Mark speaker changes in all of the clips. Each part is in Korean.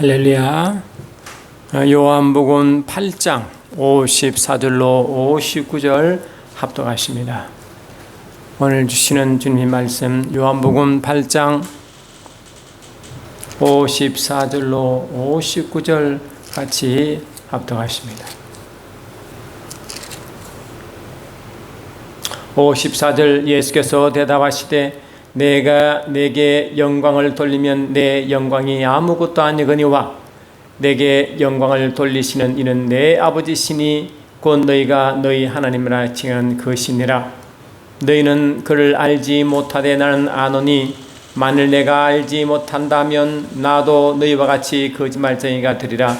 Speaker 1: 할렐루야. 요한복음 8장 54절로 59절 합독하십니다. 오늘 주시는 주님의 말씀 요한복음 8장 54절로 59절 같이 합독하십니다. 54절 예수께서 대답하시되 내가 내게 영광을 돌리면 내 영광이 아무것도 아니거니와 내게 영광을 돌리시는 이는 내 아버지시니 곧 너희가 너희 하나님이라 칭한 그시니라. 너희는 그를 알지 못하되 나는 아노니 만일 내가 알지 못한다면 나도 너희와 같이 거짓말쟁이가 되리라.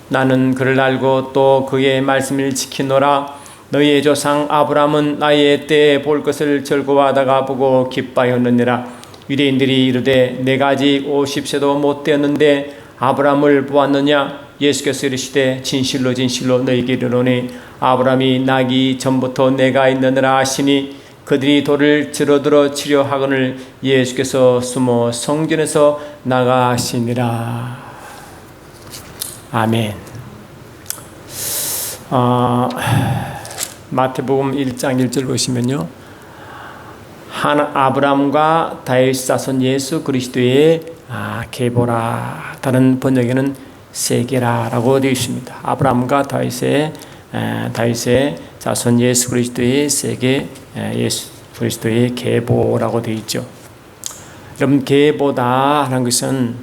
Speaker 1: 나는 그를 알고 또 그의 말씀을 지키노라. 너희의 조상 아브라함은 나의 때에 볼 것을 즐거워하다가 보고 기뻐하였느니라. 유대인들이 이르되 내가 아직 50세도 못 되었는데 아브라함을 보았느냐? 예수께서 이르시되 진실로 진실로 너희에게 이르노니 아브라함이 나기 전부터 내가 있느니라 하시니 그들이 돌을 들어들어 치려 하거늘 예수께서 숨어 성전에서 나가시니라. 아멘. 마태복음 1장 1절 보시면요, 아브라함과 다윗 자손 예수 그리스도의 계보라. 다른 번역에는 세계라라고 되어 있습니다. 아브라함과 다윗의 자손 예수 그리스도의 세계, 예수 그리스도의 계보라고 되어 있죠. 여러분, 계보다 하는 것은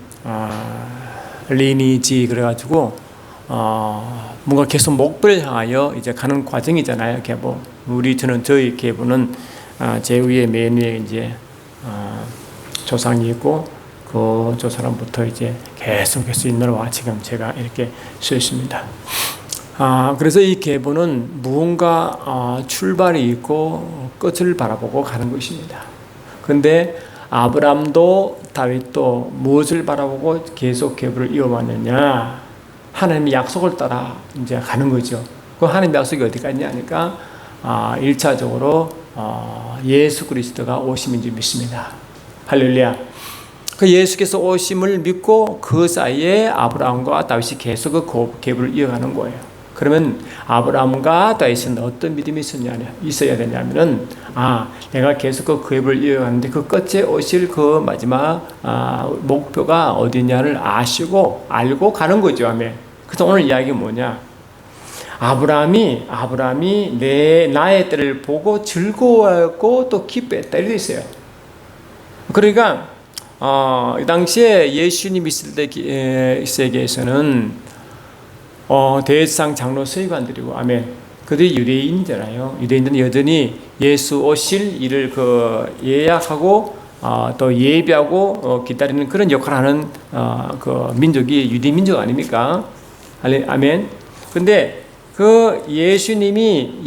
Speaker 1: 리니지 그래가지고 뭔가 계속 목표를 향하여 이제 가는 과정이잖아요. 계보. 저희 계보는 제 위에 맨 위에 이제 조상이 있고 그 조사람부터 이제 계속해서 있느라 지금 제가 이렇게 써 있습니다. 그래서 이 계보는 무언가 출발이 있고 끝을 바라보고 가는 것입니다. 그런데 아브라함도 다윗도 무엇을 바라보고 계속 계보를 이어왔느냐? 하나님의 약속을 따라 이제 가는 거죠. 그 하나님의 약속이 어디가 있냐니까 1차적으로 예수 그리스도가 오심인 줄 믿습니다. 할렐루야. 그 예수께서 오심을 믿고 그 사이에 아브라함과 다윗이 계속 그 계보를 이어가는 거예요. 그러면 아브라함과 다윗은 어떤 믿음이 있어야 되냐면은 내가 계속 그 계보를 이어가는데 그 끝에 오실 그 마지막 목표가 어디냐를 알고 가는 거죠. 아멘. 그래서 오늘 이야기가 뭐냐? 아브라함이 나의 때를 보고 즐거워하고 또 기뻐했다 이렇게 있어요. 그러니까 이 당시에 예수님이 있을 때 세계에서는 대제사장 장로 서기관들이고 아멘. 그들이 유대인이잖아요. 유대인들은 여전히 예수 오실 일을 예약하고 또 예비하고 기다리는 그런 역할을 하는 그 민족이 유대 민족 아닙니까? 아멘. 근데 그 예수님이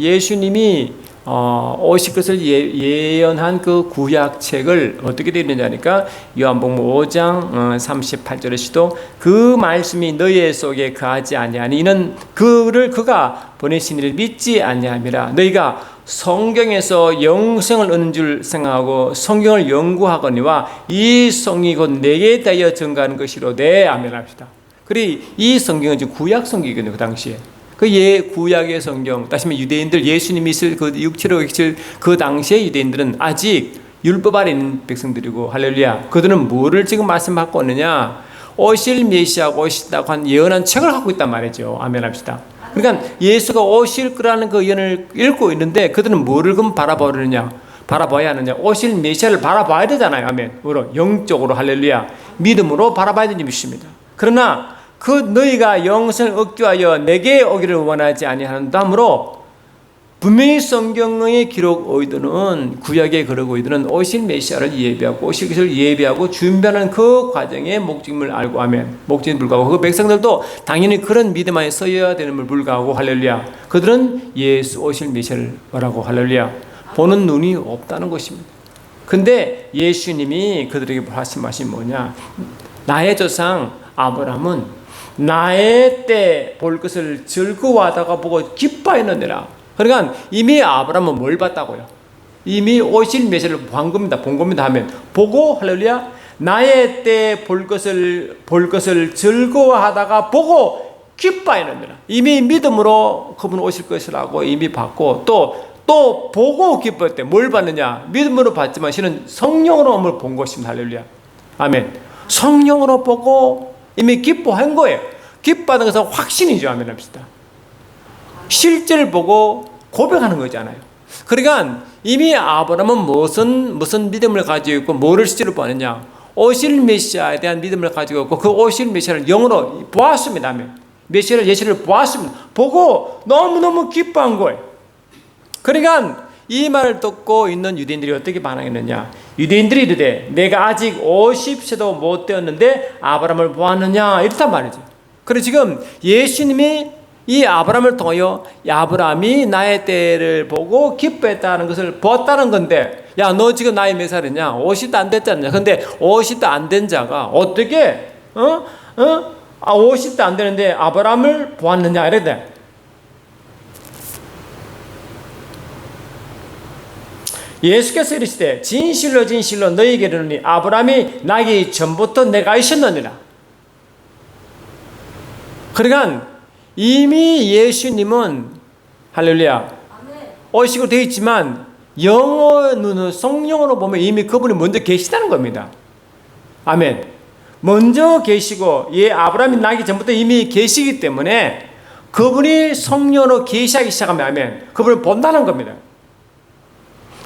Speaker 1: 오실 것을 예언한 그 구약책을 어떻게 되어 있느냐니까 요한복음 5장 38절에서도 그 말씀이 너희 속에 거하지 아니하니 이는 그가 보내신 이를 믿지 아니함이라. 너희가 성경에서 영생을 얻는 줄 생각하고 성경을 연구하거니와 이 성경이 곧 내게 대하여 증거하는 것이로되 아멘 합시다. 그리고 이 성경은 지금 구약 성경이거든요. 그 당시에 구약의 성경, 다시 말해 유대인들 예수님이 있을 그 육체로 있을 그 당시에 유대인들은 아직 율법 아래 있는 백성들이고 할렐루야. 그들은 뭐를 지금 말씀하고 있느냐? 오실 메시아가 오신다고 한 예언한 책을 갖고 있단 말이죠. 아멘 합시다. 그러니까 예수가 오실 거라는 그 예언을 읽고 있는데 그들은 뭐를 그럼 바라봐야 하느냐? 오실 메시아를 바라봐야 되잖아요. 아멘. 영적으로 할렐루야. 믿음으로 바라봐야 되는 것입니다. 그러나 그 너희가 영생을 얻기하여 내게 오기를 원하지 아니하는다므로 분명히 성경의 기록 오이들은 구약에 그러고 오이들은 오실 메시아를 예비하고 오실 것을 예비하고 준비하는 그 과정의 목적임을 알고 아멘. 목적에 불구하고 그 백성들도 당연히 그런 믿음 안에 서야 되는을 불구하고 할렐루야. 그들은 예수 오실 메시아를 뭐라고 할렐루야. 보는 눈이 없다는 것입니다. 근데 예수님이 그들에게 하신 말씀이 뭐냐? 나의 조상 아브라함은 나의 때 볼 것을 즐거워하다가 보고 기뻐했느니라. 그러니까 이미 아브라함은 뭘 봤다고요? 이미 오실 메시아를 본 겁니다 하면 보고 할렐루야 나의 때 볼 것을 즐거워하다가 보고 기뻐하느니라. 이미 믿음으로 그분 오실 것이라고 이미 봤고 또 보고 기뻐했대. 뭘 봤느냐? 믿음으로 봤지만 실은 성령으로 뭘 본 것입니다. 할렐루야. 아멘. 성령으로 보고 이미 기뻐한 거예요. 기뻐하는 것은 확신이죠. 아멘 합시다. 실제를 보고 고백하는 거잖아요. 그러니까 이미 아브라함은 무슨 믿음을 가지고 있고 뭐를 실제로 보느냐? 오실 메시아에 대한 믿음을 가지고 있고 그 오실 메시아를 영으로 보았습니다. 아멘. 메시아를 예시를 보았습니다. 보고 너무너무 기뻐한 거예요. 그러니까 이 말을 듣고 있는 유대인들이 어떻게 반응했느냐? 유대인들이 이르되 내가 아직 50세도 못 되었는데 아브라함을 보았느냐? 이렇단 말이죠. 그리고 지금 예수님이 이 아브라함을 통하여 아브라함이 나의 때를 보고 기뻐했다는 것을 보았다는 건데, 야, 너 지금 나이 몇 살이냐? 50도 안 됐잖냐? 근데 50도 안 된 자가 어떻게 50도 안 되는데 아브라함을 보았느냐? 이랬대. 예수께서 이르시되 진실로 진실로 너희에게 이르노니 아브라함이 나기 전부터 내가 있었느니라. 그러니까 이미 예수님은 할렐루야 오시고 되어 있지만 영어 눈으로 성령으로 보면 이미 그분이 먼저 계시다는 겁니다. 아멘. 먼저 계시고 아브라함이 나기 전부터 이미 계시기 때문에 그분이 성령으로 계시하기 시작하면 아멘. 그분을 본다는 겁니다.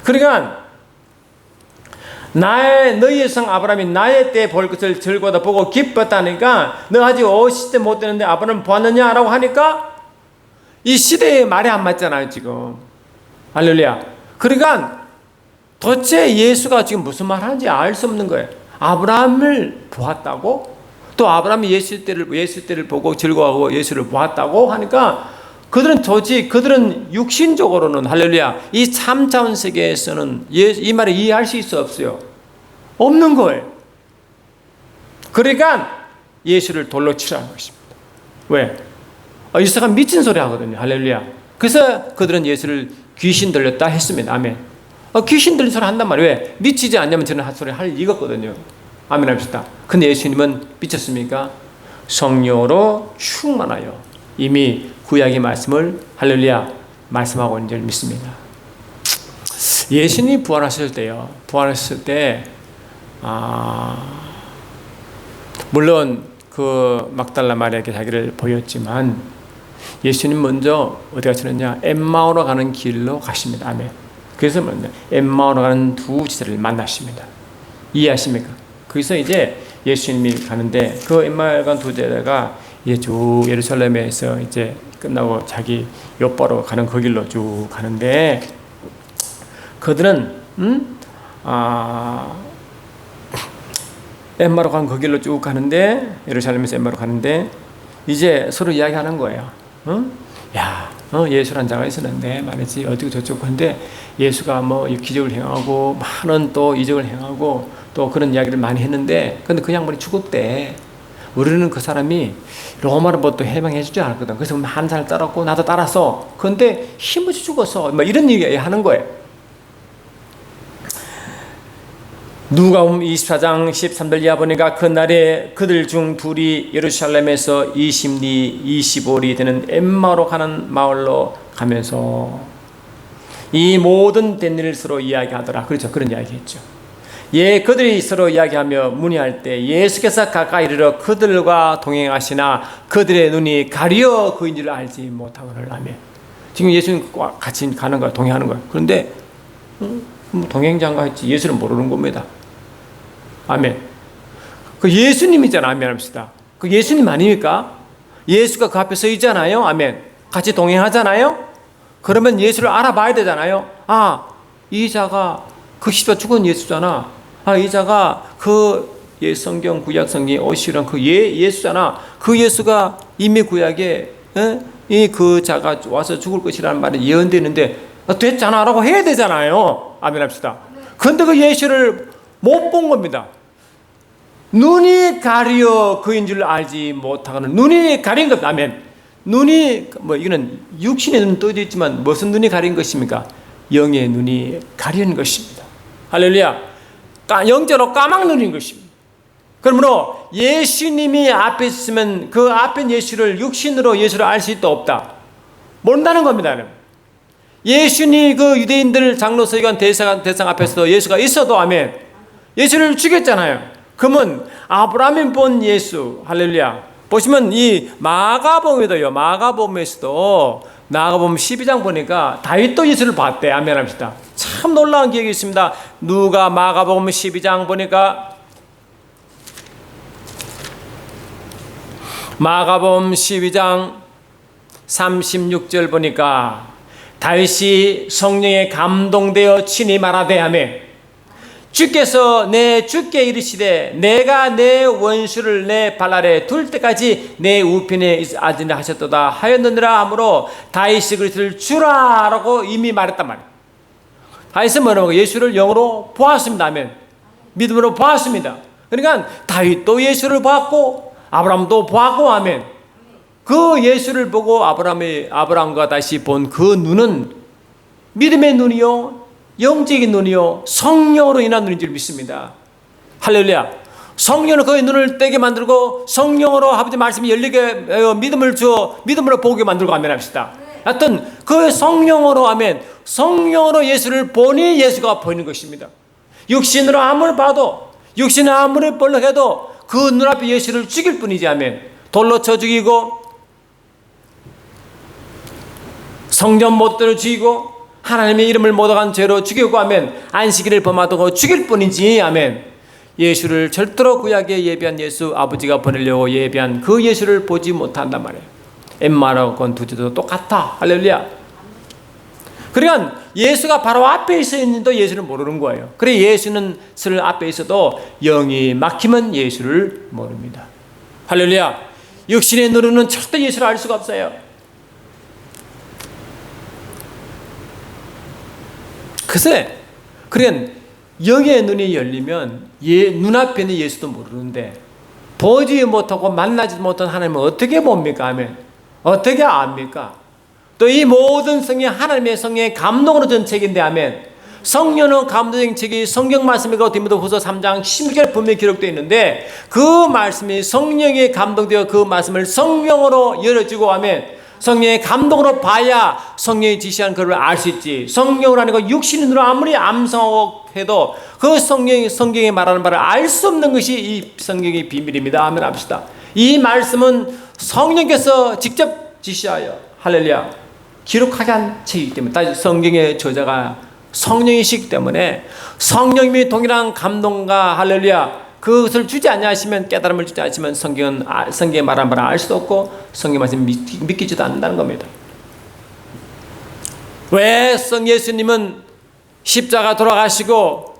Speaker 1: 그러니까 너희의 성 아브라함이 나의 때 볼 것을 즐거워하다 보고 기뻤다니까 너 아직 50대 못 되는데 아브라함을 보았느냐? 라고 하니까 이 시대에 말이 안 맞잖아요 지금. 할렐루야. 그러니까 도대체 예수가 지금 무슨 말 하는지 알 수 없는 거예요. 아브라함을 보았다고? 또 아브라함이 예수 때를 보고 즐거워하고 예수를 보았다고 하니까 그들은 육신적으로는 할렐루야 이 3차원 세계에서는 이 말을 이해할 수 있어 없어요? 없는 거예요. 그러니까 예수를 돌로 치라는 것입니다. 왜? 이 사람 미친 소리 하거든요. 할렐루야. 그래서 그들은 예수를 귀신 들렸다 했습니다. 아멘. 귀신 들린 소리 한단 말이에요. 왜? 미치지 않냐면 저는 한 소리 할 리가 없거든요. 아멘 합시다. 근데 예수님은 미쳤습니까? 성령으로 충만하여 이미 구약의 말씀을 할렐루야 말씀하고 있는 줄 믿습니다. 예수님이 부활하셨을 때 물론 그 막달라 마리아에게 자기를 보였지만 예수님 먼저 어디 가시느냐? 엠마오로 가는 길로 가십니다. 아멘. 그래서 엠마오로 가는 두 지체를 만나십니다. 이해하십니까? 거기서 이제 예수님이 가는데 그 엠마오로 가는 두 제자가 이제 쭉 예루살렘에서 이제 끝나고 자기 요바로 가는 그 길로 쭉 가는데 그들은 엠마로 가는 그 길로 쭉 가는데 예루살렘에서 엠마로 가는데 이제 서로 이야기하는 거예요. 예수란 자가 있었는데 말이지 어디고 저쩌고 하는데 예수가 뭐 기적을 행하고 많은 또 이적을 행하고 또 그런 이야기를 많이 했는데 근데 그 양반이 죽었대. 우리는 그 사람이 로마로 뭐 또 해방해 주지 않았거든. 그래서 한 살 따랐고 나도 따랐어. 그런데 힘없이 죽었어. 뭐 이런 얘기 하는 거예요. 누가복음 24장 13절 이하 보니까 그날에 그들 중 둘이 예루살렘에서 20리 25리 되는 엠마로 가는 마을로 가면서 이 모든 된 일을 서로 이야기하더라. 그렇죠. 그런 이야기했죠. 그들이 서로 이야기하며 문의할 때 예수께서 가까이 이르러 그들과 동행하시나 그들의 눈이 가려 그인 줄 알지 못하거늘 하며 지금 예수님과 같이 가는 거야. 동행하는 거야. 그런데 동행자인가 했지 예수는 모르는 겁니다. 아멘. 그 예수님이잖아. 아멘 합시다. 그 예수님 아닙니까? 예수가 그 앞에 서 있잖아요. 아멘. 같이 동행하잖아요. 그러면 예수를 알아봐야 되잖아요. 이 자가 그 시대 죽은 예수잖아. 이 자가 그 성경 구약 성경에 오시는 그 예수잖아. 그 예수가 이미 구약에 그 자가 와서 죽을 것이라는 말이 예언되는데 됐잖아 라고 해야 되잖아요. 아멘 합시다. 그런데 그 예수를 못 본 겁니다. 눈이 가려 그인 줄 알지 못하고는 눈이 가린 겁니다. 아멘. 눈이 이거는 육신의 눈은 떠져 있지만 무슨 눈이 가린 것입니까? 영의 눈이 가린 것입니다. 할렐루야. 영적으로 까막 눈인 것입니다. 그러므로 예수님이 앞에 있으면 그 앞에 예수를 육신으로 예수를 알 수 있다 없다 모른다는 겁니다. 예수님 그 유대인들 장로 서기관 대상 앞에서 예수가 있어도 아멘 예수를 죽였잖아요. 그러면 아브라함이 본 예수 할렐루야. 보시면 이 마가복음에도요. 마가복음에서도 마가복음 12장 보니까 다윗도 예수를 봤대. 아멘 합시다. 참 놀라운 기억이 있습니다. 누가 마가복음 12장 보니까 마가복음 12장 36절 보니까 다윗이 성령에 감동되어 친히 말하되 아멘 주께서 내 주께 이르시되 내가 내 원수를 내 발 아래 둘 때까지 내 우편에 앉으라 하셨도다 하였느니라 하므로 다윗이 그리스도를 주라라고 이미 말했단 말이에요. 다윗은 뭐라고 예수를 영으로 보았습니다. 아멘. 믿음으로 보았습니다. 그러니까 다윗도 예수를 보았고 아브라함도 보았고 아멘. 그 예수를 보고 아브라함과 다시 본 그 눈은 믿음의 눈이요 영적인 눈이요 성령으로 인한 눈인 줄 믿습니다. 할렐루야. 성령은 그의 눈을 떼게 만들고 성령으로 아버지 말씀이 열리게 믿음을 주어 믿음으로 보게 만들고 아멘 합시다. 하여튼 그 성령으로 아멘 성령으로 예수를 보니 예수가 보이는 것입니다. 육신으로 아무리 봐도 육신을 아무리 볼록해도 그 눈앞에 예수를 죽일 뿐이지 아멘. 돌로 쳐 죽이고 성전 못대로 죽이고 하나님의 이름을 못어간 죄로 죽이고 아멘 안식일을 범하고 죽일 뿐이지 아멘 예수를 절대로 구약에 예비한 예수 아버지가 보내려고 예비한 그 예수를 보지 못한단 말이에요. 엠마라고 건 두제도 똑같아. 할렐루야. 그러니까 예수가 바로 앞에 있어있는데도 예수를 모르는 거예요. 그래 예수는 앞에 있어도 영이 막히면 예수를 모릅니다. 할렐루야. 육신의 눈으로는 절대 예수를 알 수가 없어요. 글쎄, 그러니까 영의 눈이 열리면 눈앞에 있는 예수도 모르는데 보지 못하고 만나지 못한 하나님은 어떻게 봅니까? 아멘. 어떻게 압니까? 또 이 모든 성경이 하나님의 성령의 감동으로 된 책인데 아멘. 성령은 감동적인 책이 성경 말씀이고 디모데후서 3장 16절 분명히 기록되어 있는데 그 말씀이 성령에 감동되어 그 말씀을 성령으로 열어주고 아멘. 성령의 감동으로 봐야 성령이 지시한 것을 알 수 있지. 성령을 아니고 육신의 눈으로 아무리 암송하고 해도 그 성경이 말하는 바를 알 수 없는 것이 이 성경의 비밀입니다. 아멘 합시다. 이 말씀은 성령께서 직접 지시하여 할렐루야 기록하게 한 책이기 때문에 성경의 저자가 성령이시기 때문에 성령님이 동일한 감동과 할렐루야 그것을 주지 않으시면 깨달음을 주지 않으시면 성경에 말한 바를 알 수도 없고 성경 말씀을 믿기지도 않는다는 겁니다. 왜 예수님은 십자가 돌아가시고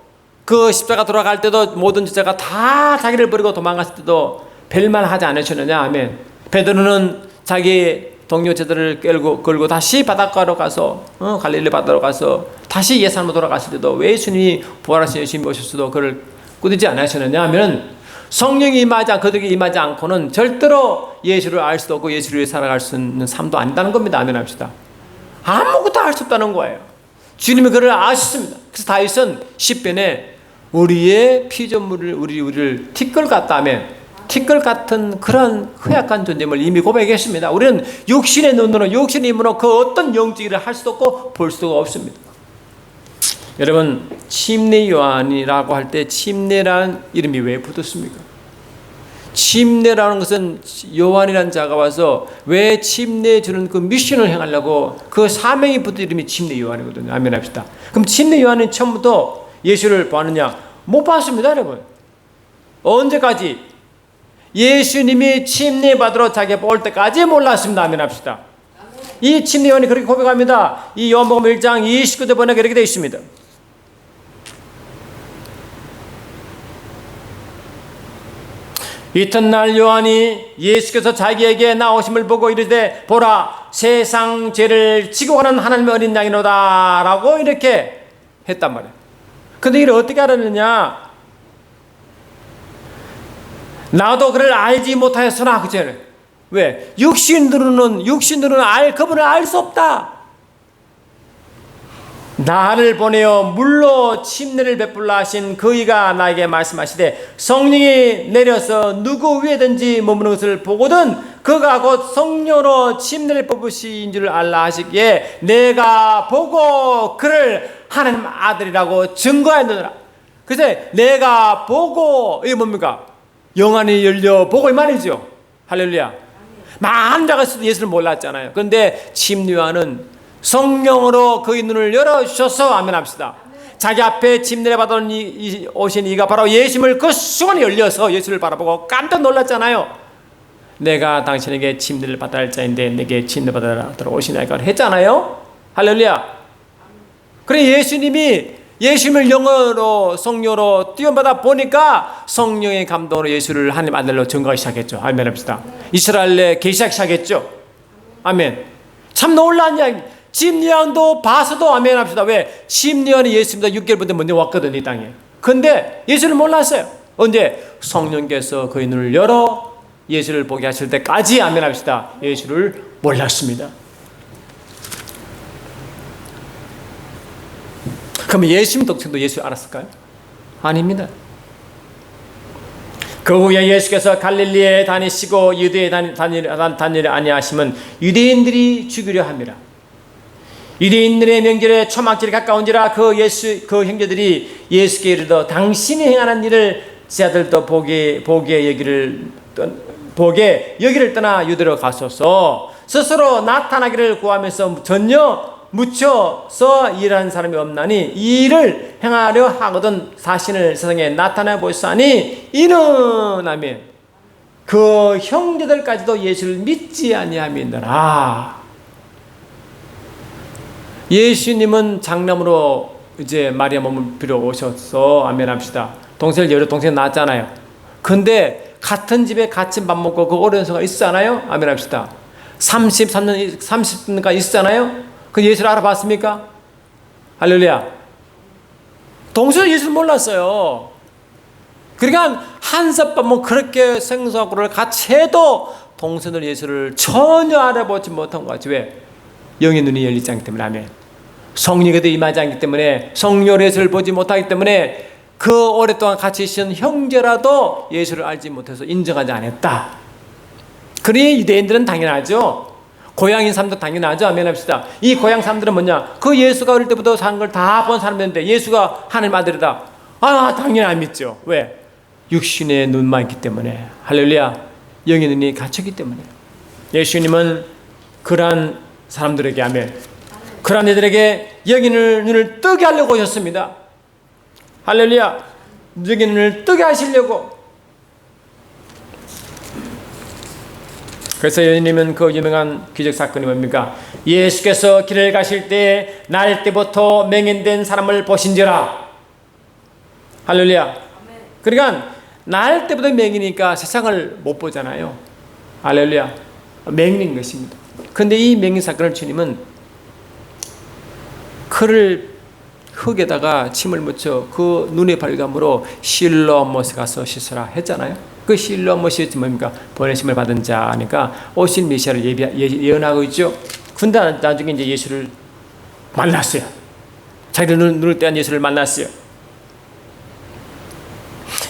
Speaker 1: 그 십자가 돌아갈 때도 모든 제자가 다 자기를 버리고 도망갔을 때도 별말 하지 않으셨느냐 아멘. 베드로는 자기 동료 제자를 끌고 다시 바닷가로 가서 갈릴리 바다로 가서 다시 옛삶으로 돌아갔을 때도 왜 예수님이 부활하신 예수님이 오셨어도 그를 꾸짖지 않으셨느냐 하면 성령이 그들에게 임하지 않고는 절대로 예수를 알 수도 없고 예수를 위해 살아갈 수 있는 삶도 아니다는 겁니다. 아멘 합시다. 아무것도 알 수 없다는 거예요. 주님이 그를 아셨습니다. 그래서 다윗은 시편에 우리의 피조물을 우리를 티끌 같다 하면 티끌 같은 그런 허약한 존재임을 이미 고백했습니다. 우리는 육신의 눈으로 육신의 힘으로 그 어떤 영적 일을 할 수도 없고 볼 수가 없습니다. 여러분 침례 요한이라고 할 때 침례라는 이름이 왜 붙었습니까? 침례라는 것은 요한이라는 자가 와서 왜 침례 주는 그 미션을 행하려고 그 사명이 붙은 이름이 침례 요한이거든요. 아멘 합시다. 그럼 침례 요한은 처음부터 예수를 봤느냐? 못 봤습니다 여러분. 언제까지? 예수님이 침례 받으러 자기가 올 때까지 몰랐습니다. 아멘 합시다. 이 침례 요한이 그렇게 고백합니다. 이 요한복음 1장 29절 보니까 이렇게 되어 있습니다. 이튿날 요한이 예수께서 자기에게 나오심을 보고 이르되 보라 세상 죄를 지고 가는 하나님의 어린 양이로다 라고 이렇게 했단 말이에요. 근데 이를 어떻게 알았느냐? 나도 그를 알지 못하였으나 그죠? 왜? 육신으로는 그분을 알 수 없다. 나를 보내어 물로 침례를 베풀라 하신 그이가 나에게 말씀하시되 성령이 내려서 누구 위에든지 머무는 것을 보거든 그가 곧 성령으로 침례를 뽑으신 줄 알라 하시기에 내가 보고 그를 하나님 아들이라고 증거하였느니라. 그래서 내가 보고 이게 뭡니까? 영안이 열려 보고 이 말이죠. 할렐루야. 많은 자가 예수를 몰랐잖아요. 그런데 침례요한은 성령으로 그의 눈을 열어주셔서 아멘 합시다. 자기 앞에 침례를 받아 오신 이가 바로 예수님을 그 순간에 열려서 예수를 바라보고 깜짝 놀랐잖아요. 내가 당신에게 침례를 받아야 할 자인데 내게 침례 받아도록 오시나이까 했잖아요. 할렐루야. 그래 예수님이 예수님을 영어로 성령으로 띄움받아 보니까 성령의 감동으로 예수를 하나님 아들로 증거하기 시작했죠. 아멘 합시다. 이스라엘에 계시하기 시작했죠. 아멘. 참 놀라운 이야기. 침례요한도 봐서도 아멘 합시다. 왜? 침례요한이 예수님보다 6개월부터 먼저 왔거든요, 이 땅에. 근데 예수를 몰랐어요. 언제? 성령께서 그의 눈을 열어 예수를 보게 하실 때까지 아멘 합시다. 예수를 몰랐습니다. 그럼 예수님 독생도 예수 알았을까요? 아닙니다. 그 후에 예수께서 갈릴리에 다니시고 유대에 다니려 아니하시면 유대인들이 죽이려 함이라. 유대인들의 명절에 초막절이 가까운지라 그 형제들이 예수께 이르러 당신이 행하는 일을 제 아들도 보게 여기를 떠나 유대로 가소서. 스스로 나타나기를 구하면서 전혀 묻혀서 일하는 사람이 없나니 이 일을 행하려 하거든 자신을 세상에 나타내 보시사니 이는 아멘 그 형제들까지도 예수를 믿지 아니함이니라. 예수님은 장남으로 이제 마리아 몸을 빌어 오셔서 아멘 합시다. 동생을 여러 동생 낳았잖아요. 근데 같은 집에 같이 밥 먹고 그 오랜 시간 있었잖아요. 아멘 합시다. 30년까지 있었잖아요. 그 예수를 알아봤습니까? 할렐루야. 동생은 예수를 몰랐어요. 그러니까 한솥밥 뭐 그렇게 생수하고를 같이 해도 동생들 예수를 전혀 알아보지 못한 것 같지. 왜? 영의 눈이 열리지 않기 때문에. 아멘. 성령이 그들 임하지 않기 때문에 성령의 예수를 보지 못하기 때문에 그 오랫동안 같이 있은 형제라도 예수를 알지 못해서 인정하지 않았다. 그러니 유대인들은 당연하죠. 고향인 사람도 당연하죠. 아멘 합시다. 이 고향 사람들은 뭐냐? 그 예수가 어릴 때부터 산 걸 다 본 사람들인데 예수가 하나님 아들이다. 당연히 안 믿죠. 왜? 육신의 눈만 있기 때문에. 할렐루야. 영의 눈이 갇혔기 때문에. 예수님은 그러한 사람들에게 아멘. 그러한 이들에게 영의 눈을 뜨게 하려고 오셨습니다. 할렐루야. 영의 눈을 뜨게 하시려고. 그래서 예수님은 그 유명한 기적 사건이 뭡니까? 예수께서 길을 가실 때 날 때부터 맹인된 사람을 보신지라. 할렐루야. 그러니까 날 때부터 맹인이니까 세상을 못 보잖아요. 할렐루야. 맹인인 것입니다. 그런데 이 맹인 사건을 주님은 그를 흙에다가 침을 묻혀 그 눈의 발감으로 실로암 못에 가서 씻으라 했잖아요. 그 실로암 못이 뭡니까? 보내심을 받은 자니까 오실 메시아를 예언하고 있죠. 근데 나중에 이제 예수를 만났어요. 자기들 눈을 떼한 예수를 만났어요.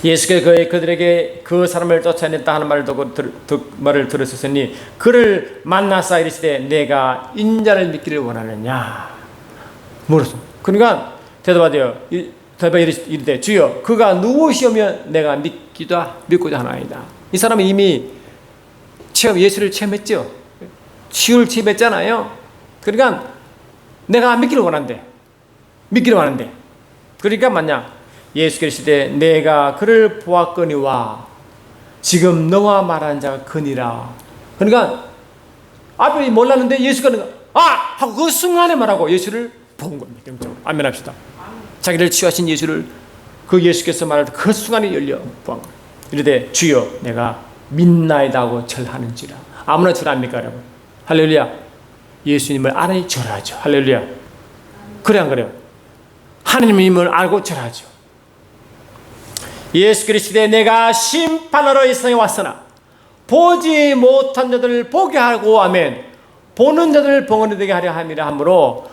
Speaker 1: 예수께서 그들에게 그 사람을 쫓아냈다 하는 말을 들었으니 그를 만나사 이르시되 내가 인자를 믿기를 원하느냐 물었어. 그러니까 대답하여 이르되 주여 그가 누구시오며 내가 믿고자 하나이다. 이 사람은 이미 예수를 체험했죠. 치유를 체험했잖아요. 그러니까 내가 믿기를 원한대. 그러니까 뭐냐? 예수께서 이르시되 내가 그를 보았거니와 지금 너와 말하는 자가 그니라. 그러니까 앞에 몰랐는데 예수가 하고 그 순간에 말하고 예수를 본 겁니다. 아멘 합시다. 자기를 치유하신 예수를 그 예수께서 말할 때 그 순간에 열려 보한 거예요. 이르되 주여 내가 믿나이다 하고 절하는지라. 아무나 절합니까 여러분? 할렐루야. 예수님을 알아야 절하죠. 할렐루야. 그래 안 그래요? 하나님을 알고 절하죠. 예수 그리스도의 내가 심판하러 이 세상에 왔으나 보지 못한 자들을 보게 하고 아멘 보는 자들을 봉헌이 되게 하려 함이라 하므로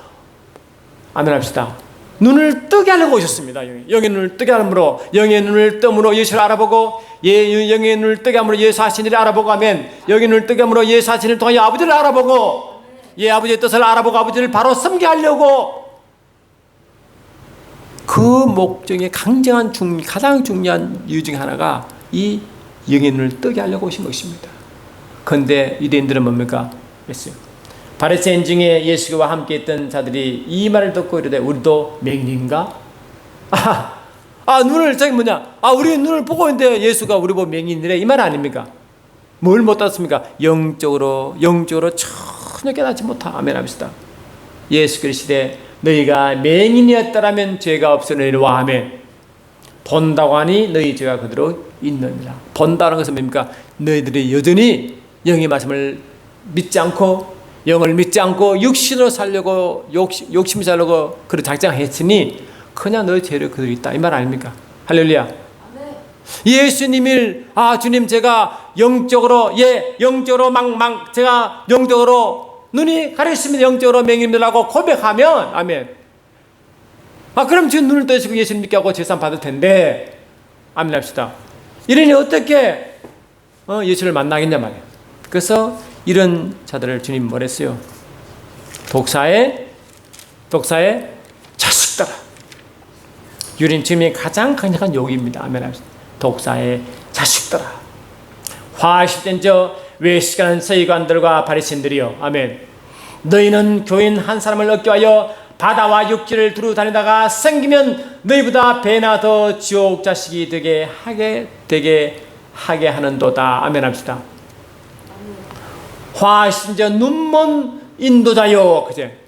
Speaker 1: 아멘합시다. 눈을 뜨게 하려고 오셨습니다. 영의 눈을 뜨게 함으로, 영의 눈을 뜸으로 예수를 알아보고, 영의 눈을 뜨게 함으로 예수 자신을 알아보고, 아멘. 영의 눈을 뜨게 함으로 예수 자신을 통하여 아버지를 알아보고, 아버지의 뜻을 알아보고 아버지를 바로 섬게 하려고, 그 목적의 가장 중요한 이유 중 하나가 이 영의 눈을 뜨게 하려고 오신 것입니다. 그런데 유대인들은 뭡니까? 그랬어요. 바리새인 중에 예수와 함께 있던 자들이 이 말을 듣고 이르되 우리도 맹인인가? 우리 눈을 보고 있는데 예수가 우리 보고 맹인이래, 이 말 아닙니까? 뭘 못 땄습니까? 영적으로 전혀 깨닫지 못하. 아멘 합시다. 예수 그리시되 너희가 맹인이었다라면 죄가 없으리라. 아멘. 본다고 하니 너희 죄가 그대로 있느니라. 본다는 것은 뭡니까? 너희들이 여전히 영의 말씀을 믿지 않고, 영을 믿지 않고 육신으로 살려고 욕심을 살려고 그런 작정했으니 그냥 너희 죄를 그대로 있다, 이 말 아닙니까? 할렐루야. 네. 예수님을 주님 제가 영적으로 제가 영적으로 눈이 가렸으면 영적으로 맹인이라고 고백하면, 아멘. 그럼 지금 눈을 뜨시고 예수님 믿게 하고 제산 받을 텐데, 아멘 합시다. 이러니 어떻게 예수를 만나겠냐 말이에요. 그래서 이런 자들을 주님 뭐랬어요? 독사의 자식들아. 유린 주님의 가장 강력한 욕입니다. 아멘 합시다. 독사의 자식들아. 화하실 땐 외식하는 서기관들과 바리새인들이여, 아멘. 너희는 교인 한 사람을 얻기 위하여 바다와 육지를 두루 다니다가 생기면 너희보다 배나 더 지옥 자식이 되게 하게 하는도다. 아멘 합시다. 화하신 눈먼 인도자요. 그제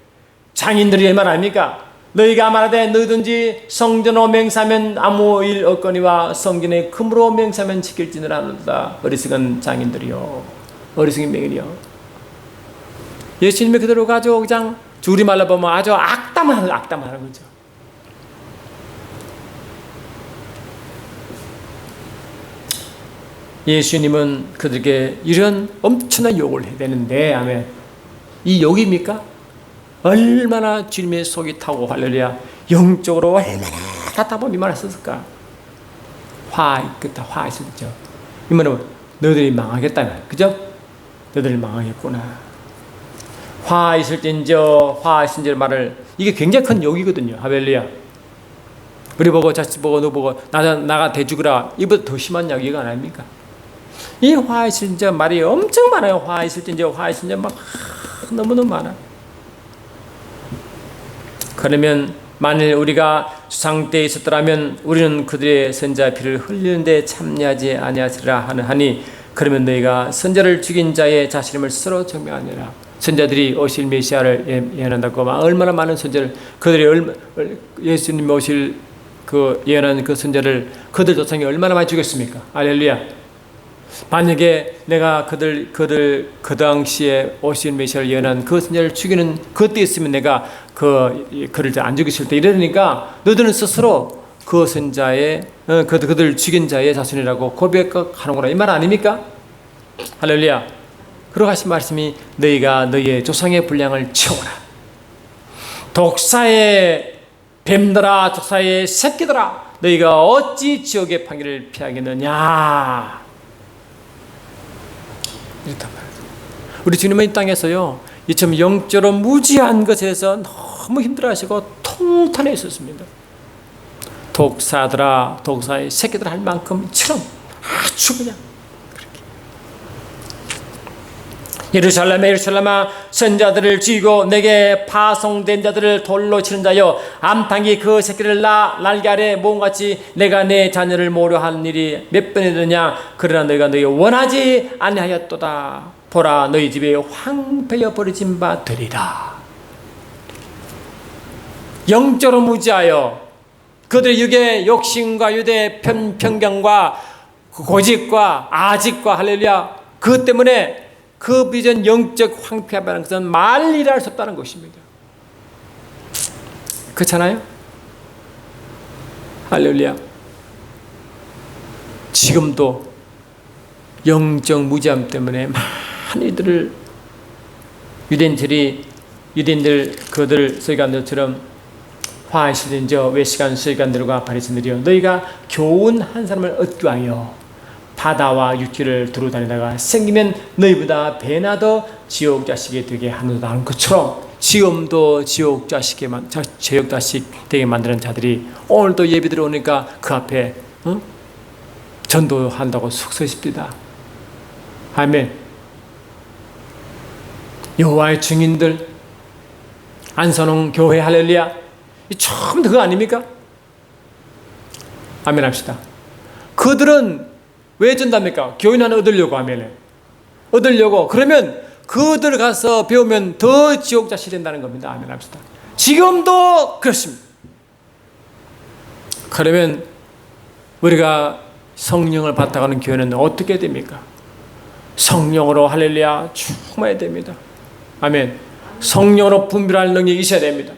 Speaker 1: 장인들이 말 아닙니까? 너희가 말하되 너희든지 성전으로 맹세하면 아무 일 없거니와 성전에 금으로 맹세하면 지킬지는 않는다. 어리석은 장인들이요, 어리석은 맹인이요. 예수님이 그대로 가지고 그냥 우리말로 보면 아주 악담하는 거죠. 예수님은 그들에게 이런 엄청난 욕을 해야 되는데, 아멘. 이 욕입니까? 얼마나 주님의 속이 타고, 할렐루야, 영적으로 얼마나 답답함이 많았을까? 화했었죠. 이 말은 너희들이 망하겠다, 그죠? 너희들이 망하겠구나. 화하신저 말을, 이게 굉장히 큰 욕이거든요. 할렐루야. 우리 보고 자식 보고 너 보고 나가 대죽으라, 이보다 더 심한 욕이 아닙니까? 이 화하신저 말이 엄청 많아요. 화하신저 막 너무너무 많아. 그러면 만일 우리가 주상 때에 있었더라면 우리는 그들의 선자 피를 흘리는데 참여하지 아니하리라 하니, 그러면 너희가 선자를 죽인 자의 자신임을 스스로 증명하니라. 선자들이 오실 메시아를 예언한다고 얼마나 많은 선자를, 그들이 예수님 오실 그 예언한 그 선자를 그들 조상이 얼마나 많이 죽였습니까? 할렐루야. 만약에 내가 그들 그 당시에 오실 메시아를 예언한 그 선자를 죽이는 그때 있으면 내가 그를 안 죽였을 때, 이러니까 너희들은 스스로 그 선자의 그들 죽인 자의 자손이라고 고백하는구나, 이 말 아닙니까? 할렐루야. 그러고 하신 말씀이 너희가 너희의 조상의 분량을 채워라. 독사의 뱀들아, 독사의 새끼들아, 너희가 어찌 지옥의 판결을 피하겠느냐. 이렇단 말이에요. 우리 주님은 이 땅에서요, 이처럼 영적으로 무지한 것에서 너무 힘들어하시고 통탄해 있었습니다. 독사들아, 독사의 새끼들 할 만큼처럼 아주 그냥 예루살렘아, 선자들을 죽이고 내게 파송된 자들을 돌로 치는 자여, 암탉이 그 새끼를 날개 아래 모음같이 내가 내 자녀를 모려 한 일이 몇 번이더냐. 그러나 너희가 너희 원하지 아니하였도다. 보라, 너희 집에 황폐여 버려진 바 되리라. 영적으로 무지하여 그들의 육의 욕심과 유대 편견과 고집과 아집과, 할렐루야, 그것 때문에 그 비전 영적 황폐하다는 것은 말리라 할 수 없다는 것입니다. 그렇잖아요? 할렐루야. 지금도 영적 무지함 때문에 많은 이들을 유대인들 그들 서기관들처럼 화하시는 저 외시간 서기관들과 바리새인들이여, 너희가 교훈 한 사람을 얻기 위하여 바다와 육지를 두루 다니다가 생기면 너희보다 배나 더 지옥 자식이 되게 하는도다 하는 것처럼, 지금도 지옥 자식 되게 만드는 자들이 오늘도 예배 들어오니까 그 앞에 전도한다고 속 서 있습니다. 아멘. 여호와의 증인들, 안선홍 교회 할렐루야, 처음 그거 아닙니까? 아멘 합시다. 그들은 왜 전도합니까? 교인 하나 얻으려고 하면, 얻으려고. 그러면 그들 가서 배우면 더 지옥 자식이 된다는 겁니다. 아멘 합시다. 지금도 그렇습니다. 그러면 우리가 성령을 받아가는 교회는 어떻게 됩니까? 성령으로 할렐루야 충만해야 됩니다. 아멘. 성령으로 분별할 능력이 있어야 됩니다.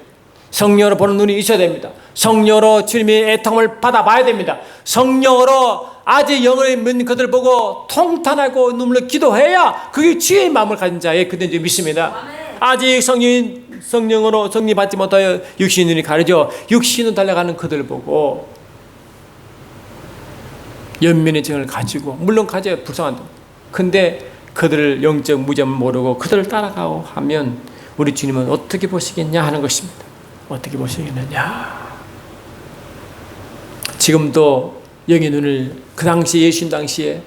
Speaker 1: 성령으로 보는 눈이 있어야 됩니다. 성령으로 주님의 애통을 받아봐야 됩니다. 성령으로 아직 영을 믿는 그들을 보고 통탄하고 눈물로 기도해야 그게 주의 마음을 가진 자의 그들인 줄 믿습니다. 아직 성령으로 성령 받지 못하여 육신의 눈이 가려져 육신으로 달려가는 그들을 보고 연민의 정을 가지고, 물론 가져야 불쌍한데, 근데 그들을 영적 무점을 모르고 그들을 따라가고 하면 우리 주님은 어떻게 보시겠냐 하는 것입니다. 어떻게 보시겠느냐. 지금도 영의 눈을, 그 당시 예수님 당시에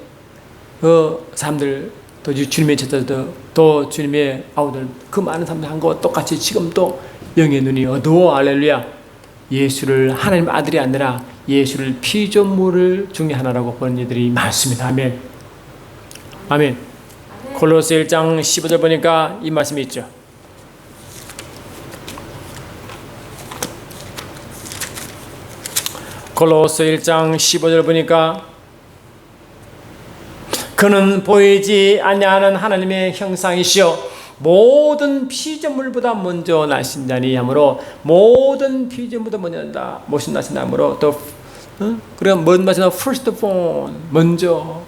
Speaker 1: 그 사람들, 또 주님의 제자들, 또 주님의 아우들, 그 많은 사람들 한 것 똑같이 지금도 영의 눈이 어두워. 할렐루야. 예수를 하나님 아들이 아니라 예수를 피조물 중에 하나라고 보는 이들이 많습니다. 아멘. 아멘. 골로새 1장 15절 보니까 이 말씀이 있죠. 골로새 1장 15절 보니까 그는 보이지 아니하는 하나님의 형상이시요 모든 피조물보다 먼저 나신 자니 하므로, 모든 피조물보다 먼저 나신 하므로, 또 그럼 뭔 말이나 first born, 먼저.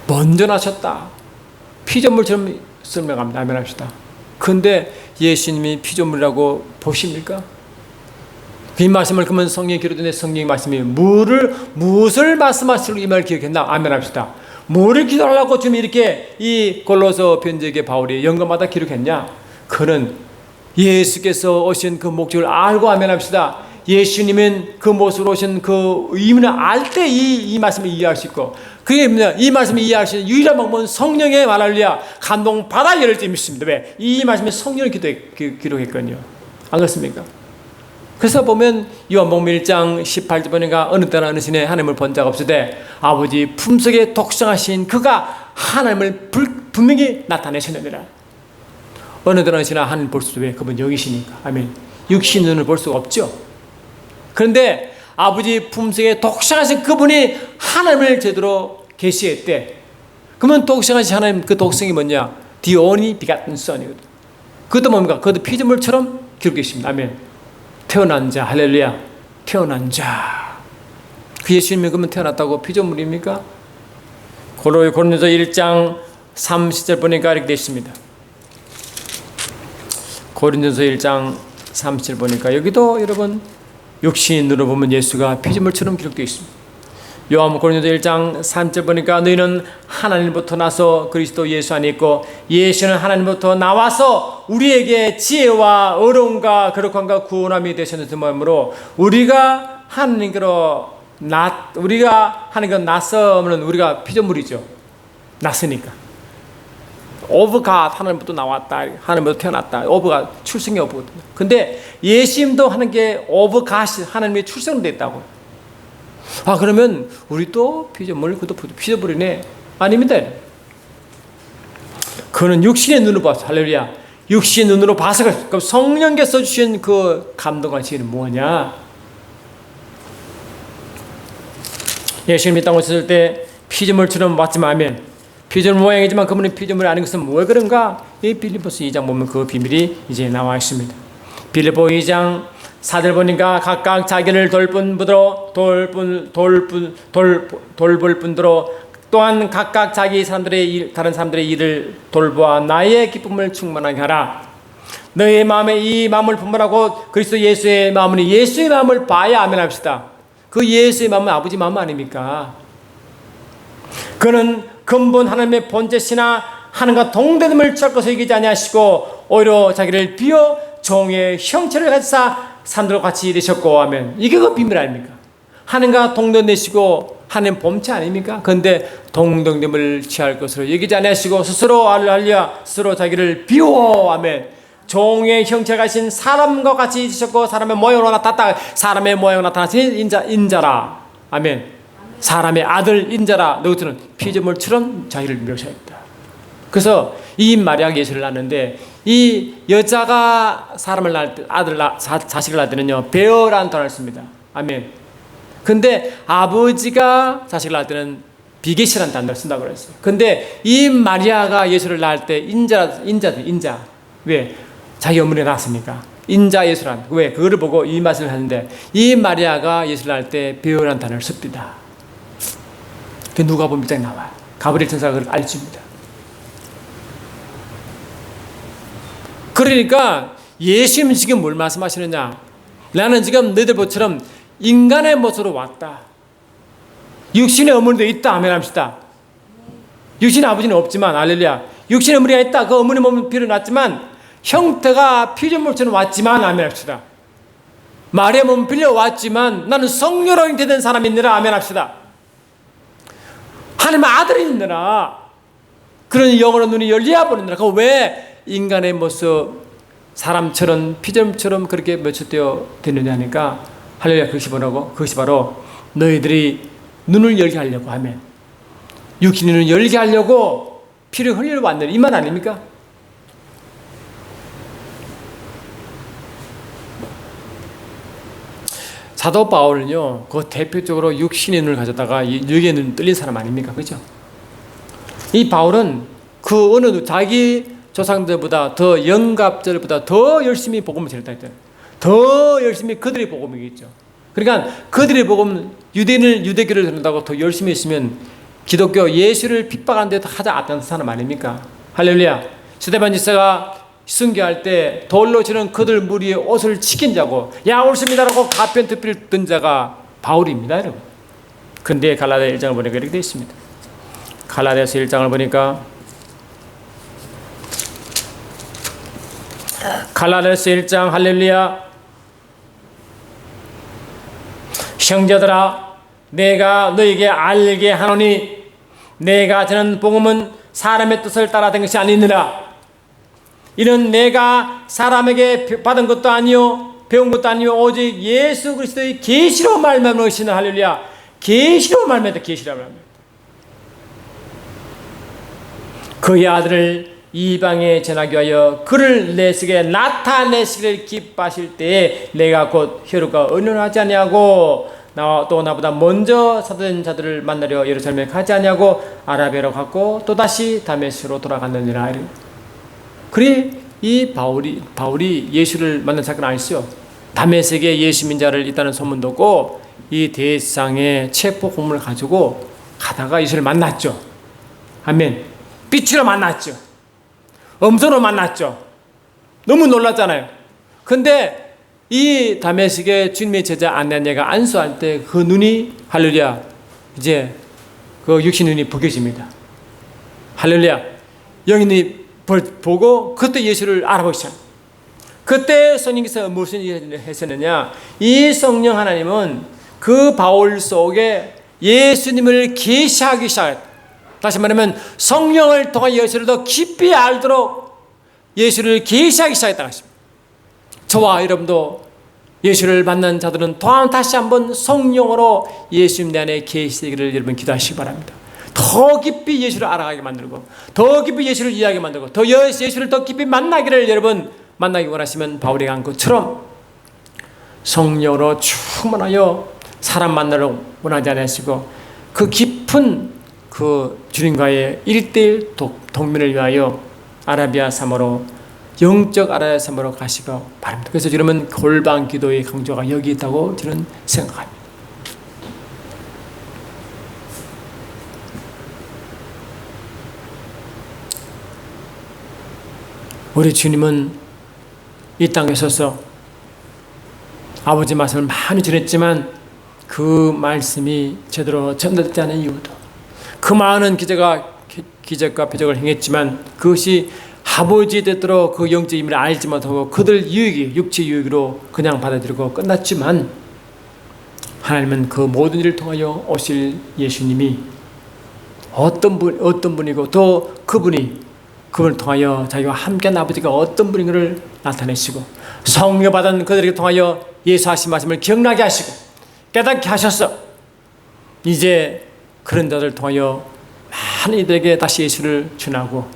Speaker 1: 먼저 나셨다. 피조물처럼 설명합니다. 아멘 합시다. 근데 예수님이 피조물이라고 보십니까? 그 말씀을 그러면 성경에 기록된 성경의 말씀이 무엇을 말씀하시려고 이 말을 기억했나? 아멘 합시다. 뭐를 기도하려고 지금 이렇게 이 골로새 편지에 바울이 영감마다 기록했냐? 그는 예수께서 오신 그 목적을 알고 아멘 합시다. 예수님은 그 모습으로 오신 그 의미를 알 때 이 말씀을 이해할 수 있고, 그게 뭐냐? 이 말씀을 이해할 수 있는 유일한 방법은 성령의 말할리야 감동 받아 열릴 때 믿습니다. 왜? 이 말씀에 성령을 기록했거든요. 안 그렇습니까? 그래서 보면 요한복음 1장 18절 보니까 어느 때나 어느 시에 하나님을 본 자가 없으되 아버지 품속에 독생하신 그가 하나님을 분명히 나타내셨느니라. 어느 때나 어느 시나 하나님 볼 수, 왜? 그분 여기시니까. 아멘. 육신 눈을 볼 수가 없죠. 그런데 아버지 품속에 독생하신 그분이 하나님을 제대로 계시했대. 그러면 독생하신 하나님, 그 독생이 뭐냐? The only begotten Son이거든. 그것도 뭡니까? 그것도 피조물처럼 기록되어 있습니다. 아멘. 태어난 자, 할렐루야. 태어난 자. 그 예수님이 그러면 태어났다고 피조물입니까? 고린도서 1장 30절 보니까 이렇게 되어 있습니다. 고린도서 1장 30절 보니까 여기도 여러분 육신으로 보면 예수가 피조물처럼 기록되어 있습니다. 요한 고린도서 1장 3절 보니까 너희는 하나님부터 나서 그리스도 예수 안에 있고 예수는 하나님부터 나와서 우리에게 지혜와 의로움과 거룩함과 구원함이 되셨는 마음으로 우리가 하나님께로 우리가 하나님께로 나서면 우리가 피조물이죠. 났으니까. 오브 갓, 하나님부터 나왔다, 하나님부터 태어났다. 오브가 출생의 오브거든요. 근데 예수님도 하는 게 오브 갓이 하나님의 출생됐다고. 아, 그러면 우리도 피조물, 그도 피조물이네. 아닙니다. 그는 육신의 눈으로 봐서, 할렐루야. 육신의 눈으로 봐서, 그럼 성령께서 주신 그 감동과 지혜는 뭐냐? 예수님이 땅에 있을 때 피조물처럼 봤지만, 아멘. 피조물 모양이지만 그분이 피조물이 아닌 것은 왜 그런가? 이 빌립보서 2장 보면 그 비밀이 이제 나와 있습니다. 빌립보 2장 4절 보니까 각각 자기를 돌볼 뿐더러 또 또한 각각 자기 사람들의 일, 다른 사람들의 일을 돌보아 나의 기쁨을 충만하게 하라. 너의 마음에 이 마음을 분별하고 그리스도 예수의 마음은 예수의 마음을 봐야 아멘합시다. 그 예수의 마음은 아버지 마음 아닙니까? 그는 근본 하나님의 본체시나 하나님과 동등됨을 취할 것을 이기지 아니하시고 오히려 자기를 비워 종의 형체를 가지사 산들과 같이 되셨고 하면 이게 그 비밀 아닙니까? 하나님과 동등되시고 하나님 본체 아닙니까? 그런데 동등됨을 취할 것으로 여기지 아니하시고 스스로 알랄리야 스스로 자기를 비워 하면 종의 형체를 가진 사람과 같이 되셨고 사람의 모양으로 나타났다. 사람의 모양으로 나타나신 인자라. 아멘. 사람의 아들 인자라. 너희들은 피조물처럼 자기를 묘사했다. 그래서 이 마리아가 예수를 낳는데 이 여자가 사람을 낳을 때 자식을 낳을 때는요 베어라는 단어를 씁니다. 아멘. 근데 아버지가 자식을 낳을 때는 비게시라는 단어를 쓴다고 그랬어요. 근데 이 마리아가 예수를 낳을 때 인자. 왜? 자기 어머니가 낳았으니까. 인자 예수란. 왜? 그거를 보고 이 말씀을 하는데 이 마리아가 예수를 낳을 때 베어라는 단어를 씁니다. 그 누가복음 1장에 나와요. 가브리엘 천사가 그걸 알려줍니다. 그러니까 예수님은 지금 뭘 말씀하시느냐? 나는 지금 너희들처럼 인간의 모습으로 왔다. 육신의 어머니도 있다. 아멘 합시다. 육신의 아버지는 없지만 할렐루야. 육신의 어머니가 있다. 그 어머니 몸은 피로 났지만 형태가 피조물처럼 왔지만 아멘 합시다. 마리아 몸은 빌려왔지만 나는 성녀로 잉태된 사람이니라. 아멘 합시다. 하나님의 아들이니라. 그런 영으로 눈이 열려야 보느니라. 그 왜 인간의 모습 사람처럼 피조물처럼 그렇게 묘사되어 되느냐니까 할렐루야. 그것이 바로 너희들이 눈을 열게 하려고 하면 육신의 눈을 열게 하려고 피를 흘리러 왔느니 이 말 아닙니까? 사도 바울은요, 그 대표적으로 육신의 눈을 가졌다가 육의 눈 뚫린 사람 아닙니까? 그죠? 이 바울은 그 어느 자기 조상들보다 더 영갑들보다 더 열심히 복음을 전했다 했잖아요. 더 열심히 그들의 복음이겠죠. 그러니까 그들의 복음은 유대교를 전한다고 더 열심히 했으면 기독교 예수를 핍박하는 데도 가장 앞선 사람 아닙니까? 할렐루야. 스데반 지사가 순교할 때 돌로 치는 그들 무리의 옷을 치킨 자고 야 옳습니다라고 가편 투피를 든 자가 바울입니다, 여러분. 근데 갈라디아 1장을 보니까 이렇게 되어 있습니다. 갈라디아서 1장을 보니까 갈라디아서 1장 할렐루야. 형제들아 내가 너에게 알게 하노니 내가 전한 복음은 사람의 뜻을 따라 된 것이 아니니라. 이는 내가 사람에게 받은 것도 아니요 배운 것도 아니요 오직 예수 그리스도의 계시로 말미암은 것이나. 할렐루야. 계시로 말미암다. 계시로 말미암다. 그의 아들을 이방에 전하기 위하여 그를 내세게 나타내시기를 기뻐하실 때에 내가 곧 혈육과 언론하지 아니하고 나보다 먼저 사도된 자들을 만나려 예루살렘에 가지 아니하고 아라비아로 갔고 또다시 다메섹으로 돌아갔느니라. 그래 이 바울이 예수를 만난 사건 아니죠? 다메섹에 예수 민자를 있다는 소문도 없고 이 대상의 체포 공문을 가지고 가다가 예수를 만났죠. 아멘. 빛으로 만났죠. 음성으로 만났죠. 너무 놀랐잖아요. 근데 이 다메섹에 주님의 제자 아나니아가 안수할 때 그 눈이 할렐루야 이제 그 육신 눈이 벗겨집니다. 할렐루야. 영인이 보고 그때 예수를 알아보기 시작. 그때 성령께서 무슨 일을 했었느냐? 이 성령 하나님은 그 바울 속에 예수님을 계시하기 시작했다. 다시 말하면 성령을 통한 예수를 더 깊이 알도록 예수를 계시하기 시작했다고 하십니다. 저와 여러분도 예수를 만난 자들은 또한 다시 한번 성령으로 예수님 내 안에 계시되기를 여러분 기도하시기 바랍니다. 더 깊이 예수를 알아가게 만들고 더 깊이 예수를 이해하게 만들고 더 예수를 더 깊이 만나기를 여러분 만나기 원하시면 바울이 간 것처럼 성령으로 충만하여 사람 만나러 원하지 않으시고 그 깊은 그 주님과의 1:1 동면을 위하여 아라비아 사모로 영적 아라비아 사모로 가시기 바랍니다. 그래서 여러분 골방 기도의 강조가 여기 있다고 저는 생각합니다. 우리 주님은 이 땅에 서서 아버지 말씀을 많이 전했지만 그 말씀이 제대로 전달되지 않은 이유도, 그 많은 기적과 표적을 행했지만 그것이 아버지 뜻대로 그 영적 의미를 알지 못하고 그들 유익이 육체 유익으로 그냥 받아들이고 끝났지만, 하나님은 그 모든 일을 통하여 오실 예수님이 어떤 분이고 또 그분을 통하여 자기와 함께한 아버지가 어떤 분인 것을 나타내시고, 성령 받은 그들에게 통하여 예수 하신 말씀을 기억나게 하시고 깨닫게 하셔서 이제 그런 자들을 통하여 많은 이들에게 다시 예수를 전하고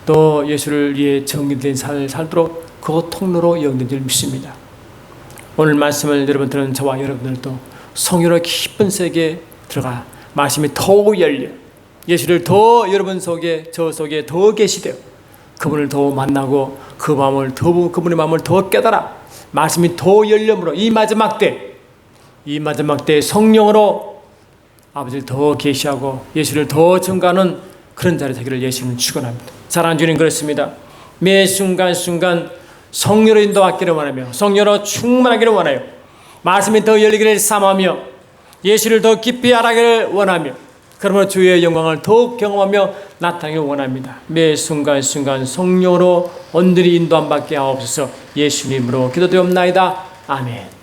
Speaker 1: 또 예수를 위해 정의된 삶을 살도록 그 통로로 이용된 줄 믿습니다. 오늘 말씀을 여러분 들은 저와 여러분들도 성령의 깊은 세계에 들어가 말씀이 더욱 열려 예수를 더 여러분 속에, 저 속에 더 계시되어 그분을 더 만나고 그분의 마음을 더 깨달아 말씀이 더 열림으로 이 마지막 때 성령으로 아버지를 더 계시하고 예수를 더 증거하는 그런 자리 되기를 예수님은 축원합니다. 사랑하는 주님, 그렇습니다. 매 순간순간 성령으로 인도받기를 원하며 성령으로 충만하기를 원하여 말씀이 더 열리기를 사모하며 예수를 더 깊이 알아가기를 원하며 그러므로 주의 영광을 더욱 경험하며 나타나기를 원합니다. 매 순간순간 성령으로 온전히 인도함 받게 하옵소서. 예수님으로 기도드리옵나이다. 아멘.